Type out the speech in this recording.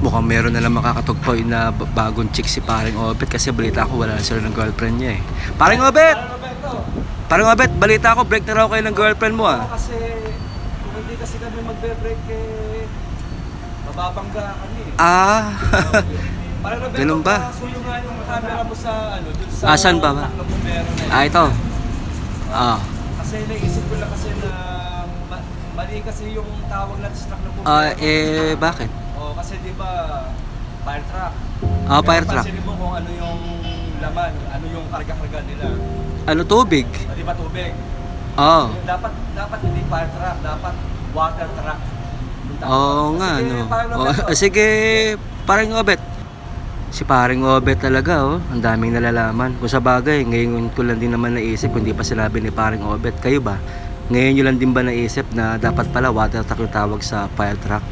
Mukhang meron na lang makakatugpoy na bagong chick si paring Obet kasi balita ko wala na sila ng girlfriend niya eh. Paring Obet! Paring Obet, balita ko break na raw kayo ng girlfriend mo ah. Kasi kung hindi kasi kami magbe-break eh, mababangga kami eh. Ah, Parang Roberto, ganun ba? Suyo nga yung camera mo sa ano, dun sa Asan ba ba? taklo mo meron na Ah, ito. Ah. Kasi naisip ko lang kasi na mali kasi yung tawag natin sa taklo mo. Bakit? Oh, kasi di ba fire truck. Ah, fire truck. Pansinin mo kung ano yung laman, ano yung karga-karga nila. Ano, tubig? Di ba tubig? Oo. Dapat hindi fire truck, dapat water truck. Oo nga, Sige, no. parang Roberto. Sige, paring Obet. Si paring Obet talaga, oh. Ang daming nalalaman. Kung sa bagay, ngayon ko lang din naman naisip, kung di pa sinabi ni paring Obet. Kayo ba? Ngayon nyo lang din ba naisip na dapat pala water truck yung tawag sa fire truck?